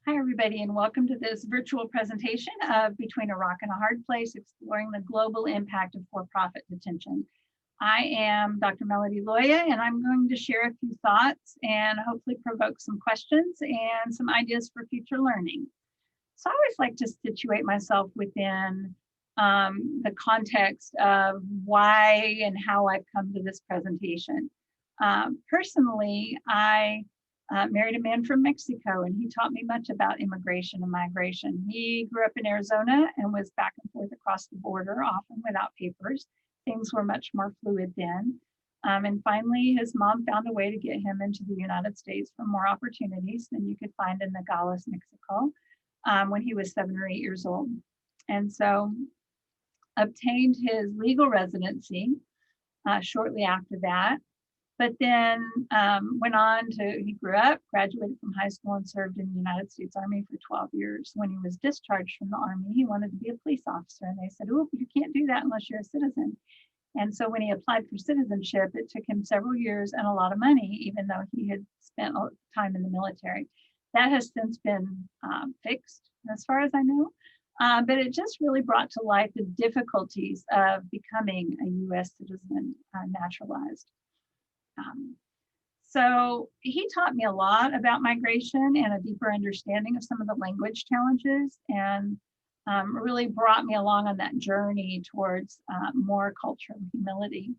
Hi, everybody, and welcome to this virtual presentation of Between a Rock and a Hard Place, exploring the global impact of for-profit detention. I am Dr. Melody Loya, and I'm going to share a few thoughts and hopefully provoke some questions and some ideas for future learning. So I always like to situate myself within the context of why and how I've come to this presentation. Personally, I married a man from Mexico, and he taught me much about immigration and migration. He grew up in Arizona and was back and forth across the border, often without papers. Things were much more fluid then. And finally, his mom found a way to get him into the United States for more opportunities than you could find in Nogales, Mexico, when he was 7 or 8 years old. And so obtained his legal residency shortly after that, but then went on to, he grew up, graduated from high school, and served in the United States Army for 12 years. When he was discharged from the Army, he wanted to be a police officer, and they said, oh, you can't do that unless you're a citizen. And so when he applied for citizenship, it took him several years and a lot of money, even though he had spent time in the military. That has since been fixed, as far as I know. But it just really brought to light the difficulties of becoming a U.S. citizen, naturalized. So he taught me a lot about migration and a deeper understanding of some of the language challenges, and really brought me along on that journey towards more cultural humility.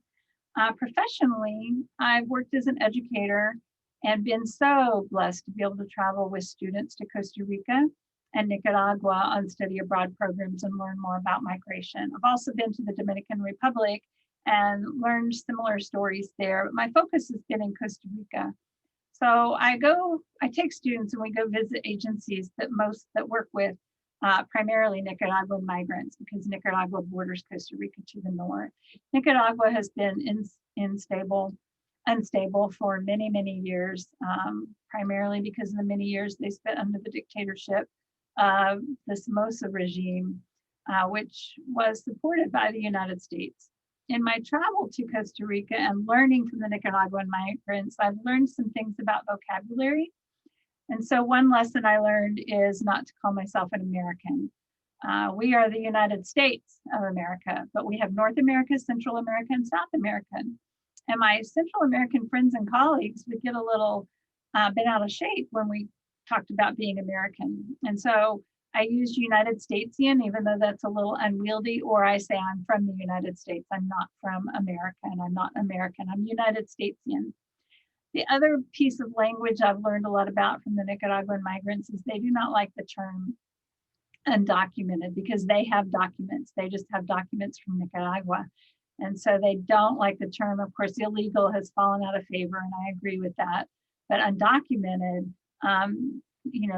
Professionally, I've worked as an educator and been so blessed to be able to travel with students to Costa Rica and Nicaragua on study abroad programs and learn more about migration. I've also been to the Dominican Republic and learned similar stories there. But my focus has been in Costa Rica. So I take students and we go visit agencies that work with primarily Nicaraguan migrants, because Nicaragua borders Costa Rica to the north. Nicaragua has been unstable for many, many years, primarily because of the many years they spent under the dictatorship of the Somoza regime, which was supported by the United States. In my travel to Costa Rica and learning from the Nicaraguan migrants, I've learned some things about vocabulary. And so one lesson I learned is not to call myself an American. We are the United States of America, but we have North America, Central America, and South America. And my Central American friends and colleagues would get a little bent out of shape when we talked about being American. And so I use United Statesian, even though that's a little unwieldy, or I say I'm from the United States. I'm not from America, and I'm not American. I'm United Statesian. The other piece of language I've learned a lot about from the Nicaraguan migrants is they do not like the term undocumented, because they have documents. They just have documents from Nicaragua. And so they don't like the term. Of course, illegal has fallen out of favor, and I agree with that. But undocumented,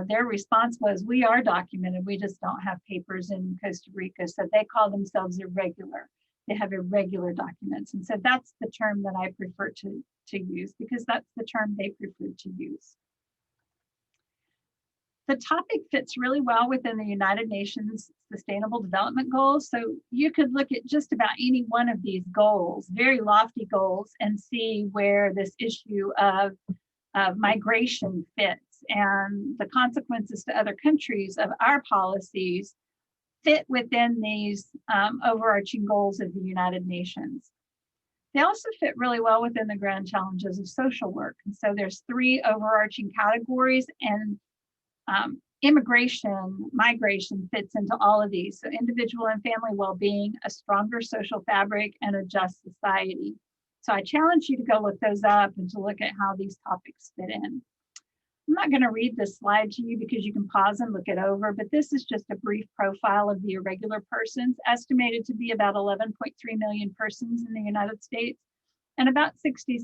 their response was, we are documented, we just don't have papers in Costa Rica. So they call themselves irregular. They have irregular documents. And so that's the term that I prefer to use, because that's the term they prefer to use. The topic fits really well within the United Nations Sustainable Development Goals. So you could look at just about any one of these goals, very lofty goals, and see where this issue of migration fits, and the consequences to other countries of our policies fit within these overarching goals of the United Nations. They also fit really well within the grand challenges of social work. And so there's 3 overarching categories, and migration fits into all of these. So individual and family well-being, a stronger social fabric, and a just society. So I challenge you to go look those up and to look at how these topics fit in. I'm not going to read this slide to you because you can pause and look it over, but this is just a brief profile of the irregular persons, estimated to be about 11.3 million persons in the United States, and about 67%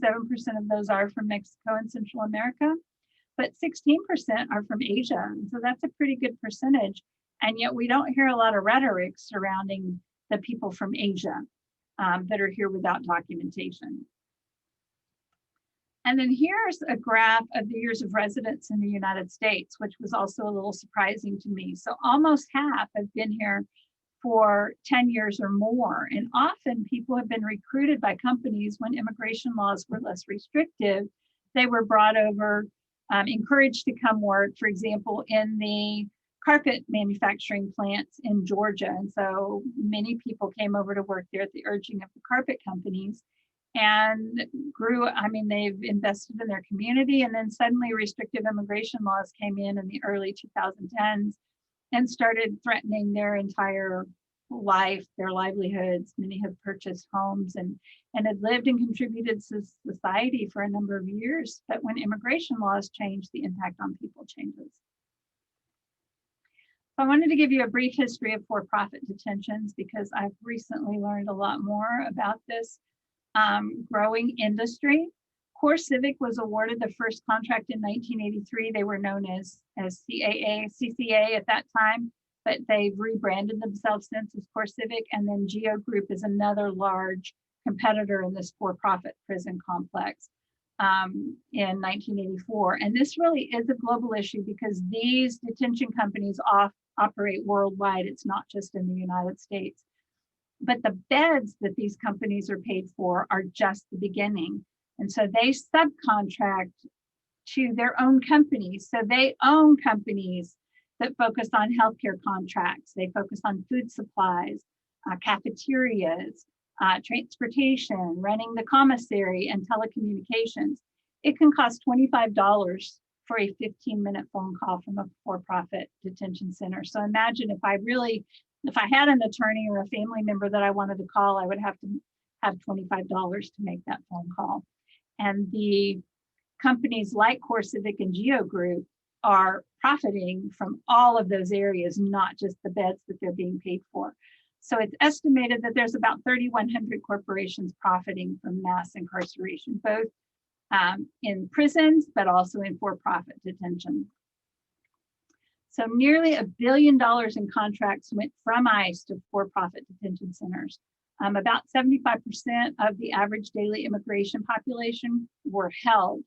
of those are from Mexico and Central America, but 16% are from Asia. And so that's a pretty good percentage, and yet we don't hear a lot of rhetoric surrounding the people from Asia that are here without documentation. And then here's a graph of the years of residence in the United States, which was also a little surprising to me. So almost half have been here for 10 years or more. And often people have been recruited by companies when immigration laws were less restrictive. They were brought over encouraged to come work, for example, in the carpet manufacturing plants in Georgia. And so many people came over to work there at the urging of the carpet companies and grew. I mean, they've invested in their community, and then suddenly restrictive immigration laws came in the early 2010s and started threatening their entire life, their livelihoods. Many have purchased homes and had lived and contributed to society for a number of years. But when immigration laws change, the impact on people changes. I wanted to give you a brief history of for-profit detentions because I've recently learned a lot more about this growing industry. CoreCivic was awarded the first contract in 1983. They were known as CCA at that time, but they've rebranded themselves since as CoreCivic. And then Geo Group is another large competitor in this for-profit prison complex in 1984. And this really is a global issue because these detention companies operate worldwide. It's not just in the United States. But the beds that these companies are paid for are just the beginning. And so they subcontract to their own companies. So they own companies that focus on healthcare contracts. They focus on food supplies, cafeterias, transportation, running the commissary, and telecommunications. It can cost $25 for a 15-minute phone call from a for-profit detention center. So imagine if I had an attorney or a family member that I wanted to call, I would have to have $25 to make that phone call. And the companies like CoreCivic and Geo Group are profiting from all of those areas, not just the beds that they're being paid for. So it's estimated that there's about 3,100 corporations profiting from mass incarceration, both in prisons, but also in for-profit detention. So nearly $1 billion in contracts went from ICE to for-profit detention centers. About 75% of the average daily immigration population were held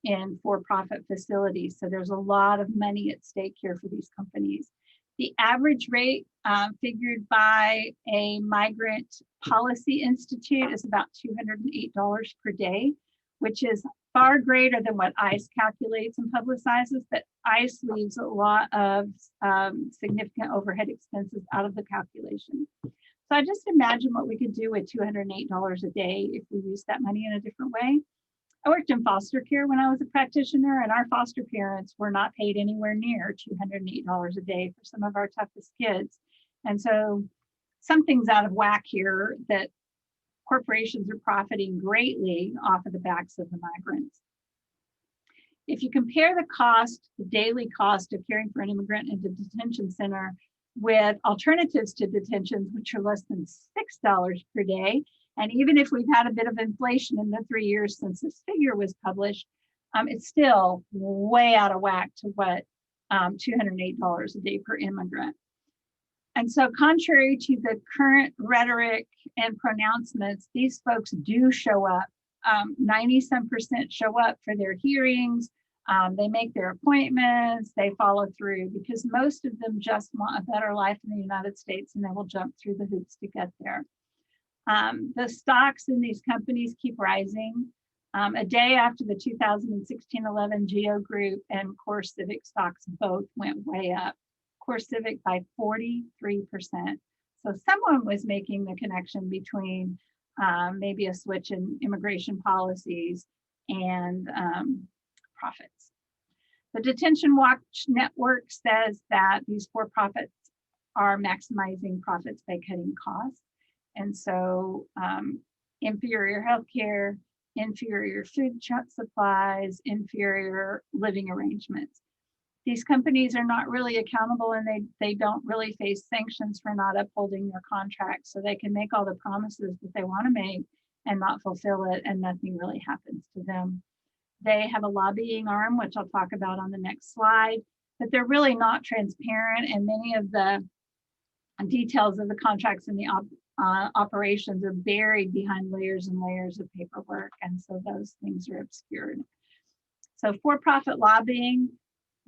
in for-profit facilities. So there's a lot of money at stake here for these companies. The average rate figured by a Migrant Policy Institute is about $208 per day, which is far greater than what ICE calculates and publicizes, but ICE leaves a lot of significant overhead expenses out of the calculation. So I just imagine what we could do with $208 a day if we use that money in a different way. I worked in foster care when I was a practitioner, and our foster parents were not paid anywhere near $208 a day for some of our toughest kids. And so something's out of whack here, that corporations are profiting greatly off of the backs of the migrants. If you compare the daily cost of caring for an immigrant in a detention center with alternatives to detentions, which are less than $6 per day, and even if we've had a bit of inflation in the 3 years since this figure was published, it's still way out of whack to what $208 a day per immigrant. And so contrary to the current rhetoric and pronouncements, these folks do show up. 90-some% show up for their hearings. They make their appointments, they follow through, because most of them just want a better life in the United States, and they will jump through the hoops to get there. The stocks in these companies keep rising. A day after the 2016-11 Geo Group and CoreCivic stocks both went way up. CoreCivic by 43%. So someone was making the connection between maybe a switch in immigration policies and profits. The Detention Watch Network says that these for-profits are maximizing profits by cutting costs. And so inferior healthcare, inferior food supplies, inferior living arrangements. These companies are not really accountable, and they don't really face sanctions for not upholding their contracts. So they can make all the promises that they want to make and not fulfill it, and nothing really happens to them. They have a lobbying arm, which I'll talk about on the next slide, but they're really not transparent, and many of the details of the contracts and the operations are buried behind layers and layers of paperwork, and so those things are obscured. So for-profit lobbying,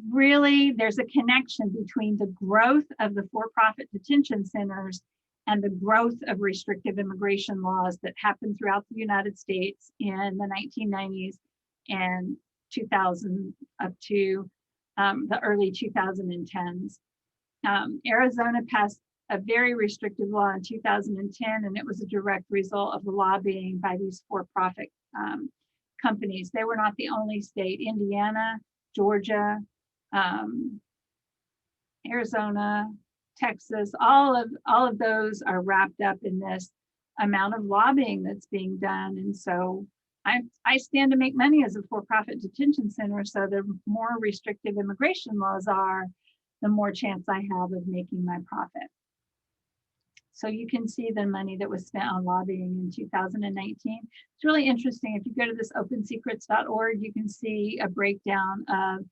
really, there's a connection between the growth of the for-profit detention centers and the growth of restrictive immigration laws that happened throughout the United States in the 1990s and 2000 up to the early 2010s. Arizona passed a very restrictive law in 2010, and it was a direct result of the lobbying by these for-profit companies. They were not the only state. Indiana, Georgia, Arizona, Texas, all of those are wrapped up in this amount of lobbying that's being done. And so I stand to make money as a for-profit detention center. So the more restrictive immigration laws are, the more chance I have of making my profit. So you can see the money that was spent on lobbying in 2019. It's really interesting. If you go to this opensecrets.org, you can see a breakdown of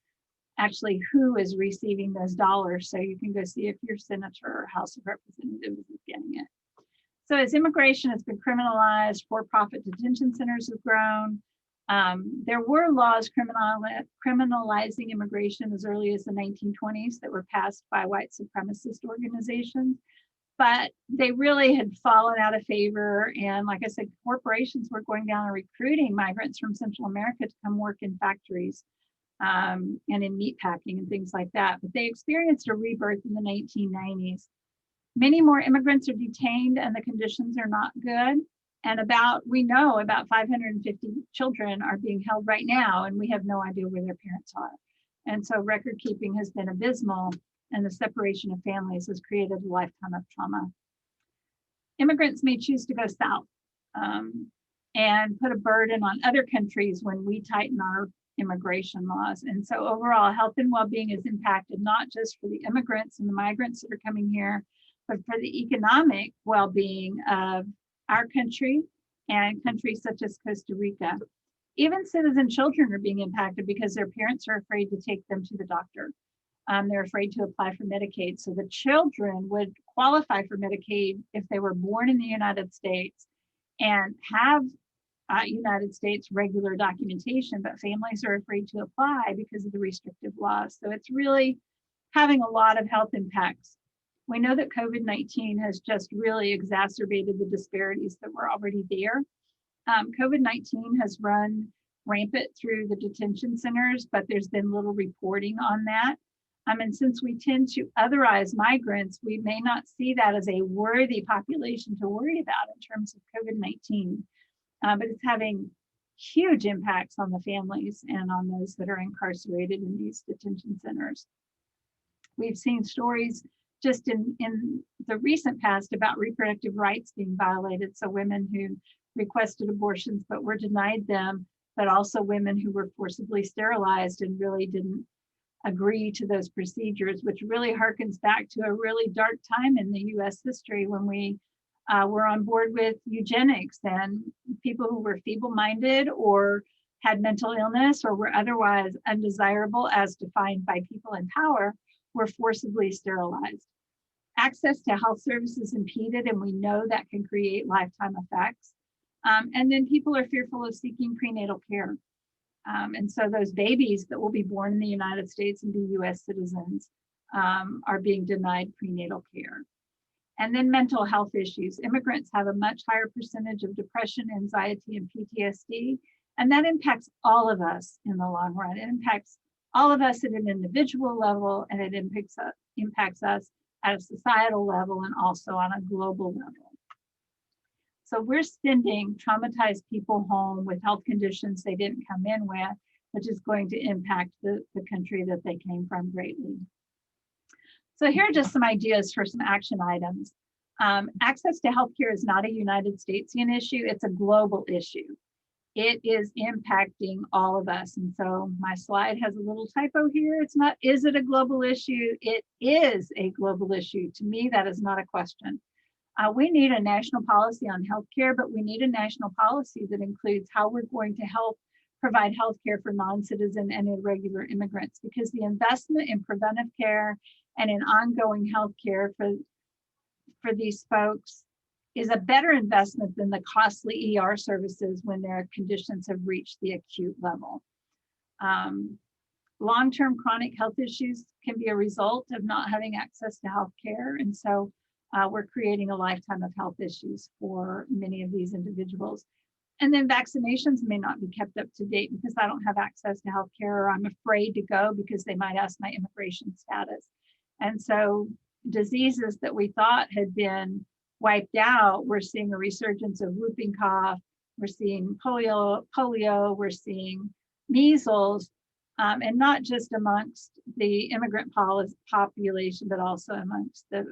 actually who is receiving those dollars. So you can go see if your senator or House of Representatives is getting it. So as immigration has been criminalized, for-profit detention centers have grown. There were laws criminalizing immigration as early as the 1920s that were passed by white supremacist organizations, but they really had fallen out of favor. And like I said, corporations were going down and recruiting migrants from Central America to come work in factories and in meat packing and things like that. But they experienced a rebirth in the 1990s. Many more immigrants are detained and the conditions are not good. And we know about 550 children are being held right now, and we have no idea where their parents are. And so record keeping has been abysmal, and the separation of families has created a lifetime of trauma. Immigrants may choose to go south and put a burden on other countries when we tighten our immigration laws. And so overall, health and well-being is impacted not just for the immigrants and the migrants that are coming here, but for the economic well-being of our country and countries such as Costa Rica. Even citizen children are being impacted because their parents are afraid to take them to the doctor. They're afraid to apply for Medicaid. So the children would qualify for Medicaid if they were born in the United States and have United States regular documentation, but families are afraid to apply because of the restrictive laws. So it's really having a lot of health impacts. We know that COVID-19 has just really exacerbated the disparities that were already there. COVID-19 has run rampant through the detention centers, but there's been little reporting on that. And since we tend to otherize migrants, we may not see that as a worthy population to worry about in terms of COVID-19, but it's having huge impacts on the families and on those that are incarcerated in these detention centers. We've seen stories just in the recent past about reproductive rights being violated. So women who requested abortions but were denied them, but also women who were forcibly sterilized and really didn't agree to those procedures, which really harkens back to a really dark time in the US history when we were on board with eugenics, and people who were feeble-minded or had mental illness or were otherwise undesirable as defined by people in power were forcibly sterilized. Access to health services impeded, and we know that can create lifetime effects. And then people are fearful of seeking prenatal care. And so those babies that will be born in the United States and be US citizens are being denied prenatal care. And then mental health issues. Immigrants have a much higher percentage of depression, anxiety, and PTSD, and that impacts all of us in the long run. It impacts all of us at an individual level, and it impacts us at a societal level and also on a global level. So we're sending traumatized people home with health conditions they didn't come in with, which is going to impact the country that they came from greatly. So here are just some ideas for some action items. Access to healthcare is not a United Statesian issue, it's a global issue. It is impacting all of us. And so my slide has a little typo here. It's not, is it a global issue? It is a global issue. To me, that is not a question. We need a national policy on healthcare, but we need a national policy that includes how we're going to help provide healthcare for non-citizen and irregular immigrants, because the investment in preventive care and in ongoing healthcare for these folks is a better investment than the costly ER services when their conditions have reached the acute level. Long-term chronic health issues can be a result of not having access to healthcare, and so we're creating a lifetime of health issues for many of these individuals. And then vaccinations may not be kept up to date because I don't have access to healthcare, or I'm afraid to go because they might ask my immigration status. And so diseases that we thought had been wiped out, we're seeing a resurgence of whooping cough, we're seeing polio, we're seeing measles, and not just amongst the immigrant population, but also amongst the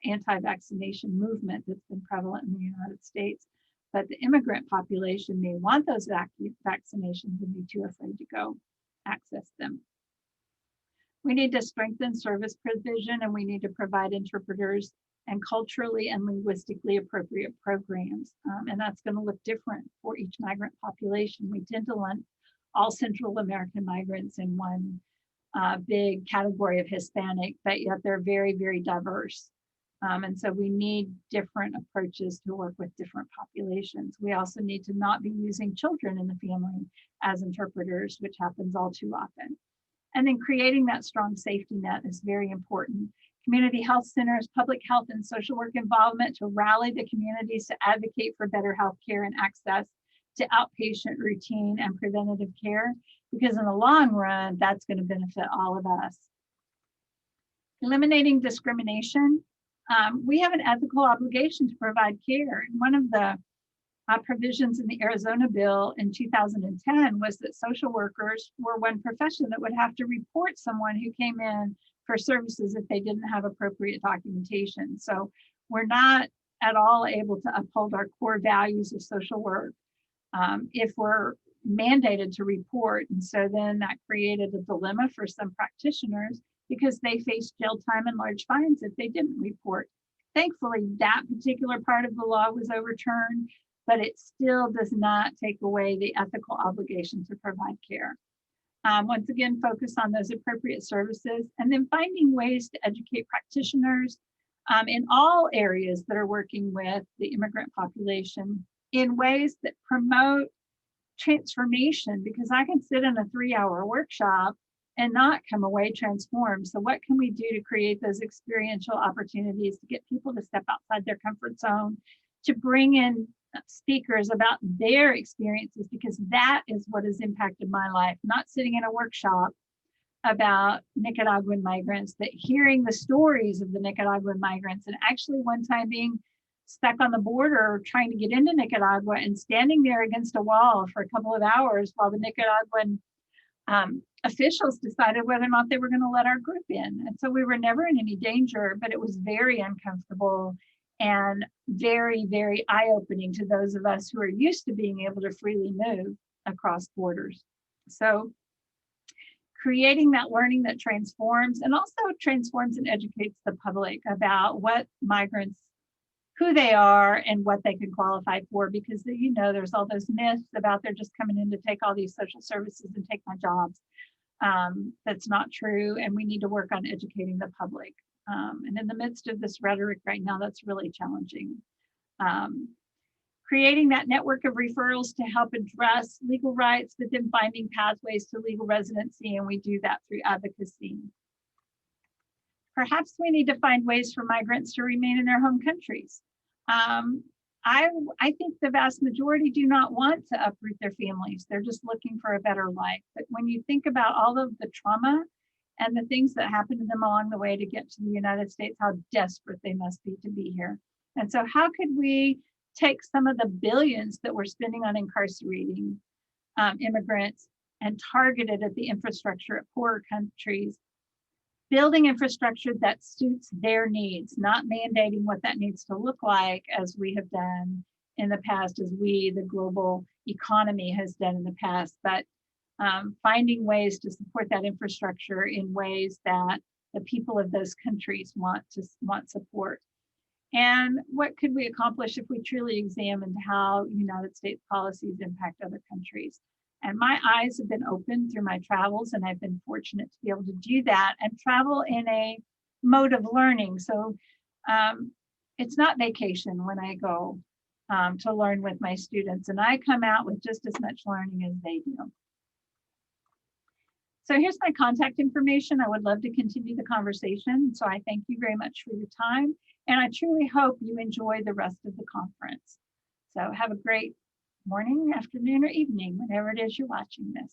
anti-vaccination movement that's been prevalent in the United States. But the immigrant population may want those vaccinations and be too afraid to go access them. We need to strengthen service provision, and we need to provide interpreters and culturally and linguistically appropriate programs. And that's going to look different for each migrant population. We tend to lump all Central American migrants in one big category of Hispanic, but yet they're very, very diverse. And so we need different approaches to work with different populations. We also need to not be using children in the family as interpreters, which happens all too often. And then creating that strong safety net is very important. Community health centers, public health and social work involvement to rally the communities to advocate for better health care and access to outpatient routine and preventative care, because in the long run, that's going to benefit all of us. Eliminating discrimination. We have an ethical obligation to provide care. And one of the provisions in the Arizona bill in 2010 was that social workers were one profession that would have to report someone who came in for services if they didn't have appropriate documentation. So we're not at all able to uphold our core values of social work if we're mandated to report. And so then that created a dilemma for some practitioners because they faced jail time and large fines if they didn't report. Thankfully, that particular part of the law was overturned, but it still does not take away the ethical obligation to provide care. Once again, focus on those appropriate services, and then finding ways to educate practitioners in all areas that are working with the immigrant population in ways that promote transformation, because I can sit in a 3-hour workshop and not come away transformed. So what can we do to create those experiential opportunities to get people to step outside their comfort zone, to bring in speakers about their experiences, because that is what has impacted my life, not sitting in a workshop about Nicaraguan migrants, but hearing the stories of the Nicaraguan migrants, and actually one time being stuck on the border trying to get into Nicaragua and standing there against a wall for a couple of hours while the Nicaraguan officials decided whether or not they were going to let our group in. And so we were never in any danger, but it was very uncomfortable and very, very eye-opening to those of us who are used to being able to freely move across borders. So creating that learning that transforms, and also transforms and educates the public about what migrants, who they are and what they can qualify for, because you know there's all those myths about they're just coming in to take all these social services and take my jobs. That's not true, and we need to work on educating the public. And in the midst of this rhetoric right now, that's really challenging. Creating that network of referrals to help address legal rights, but then finding pathways to legal residency, and we do that through advocacy. Perhaps we need to find ways for migrants to remain in their home countries. I think the vast majority do not want to uproot their families. They're just looking for a better life. But when you think about all of the trauma and the things that happened to them along the way to get to the United States, how desperate they must be to be here. And so how could we take some of the billions that we're spending on incarcerating immigrants and target it at the infrastructure at poorer countries, building infrastructure that suits their needs, not mandating what that needs to look like as we have done in the past, as we, the global economy, has done in the past, but finding ways to support that infrastructure in ways that the people of those countries want support. And what could we accomplish if we truly examined how United States policies impact other countries? And my eyes have been opened through my travels, and I've been fortunate to be able to do that and travel in a mode of learning. So it's not vacation when I go to learn with my students, and I come out with just as much learning as they do. So here's my contact information. I would love to continue the conversation. So I thank you very much for your time, and I truly hope you enjoy the rest of the conference. So have a great morning, afternoon, or evening, whenever it is you're watching this.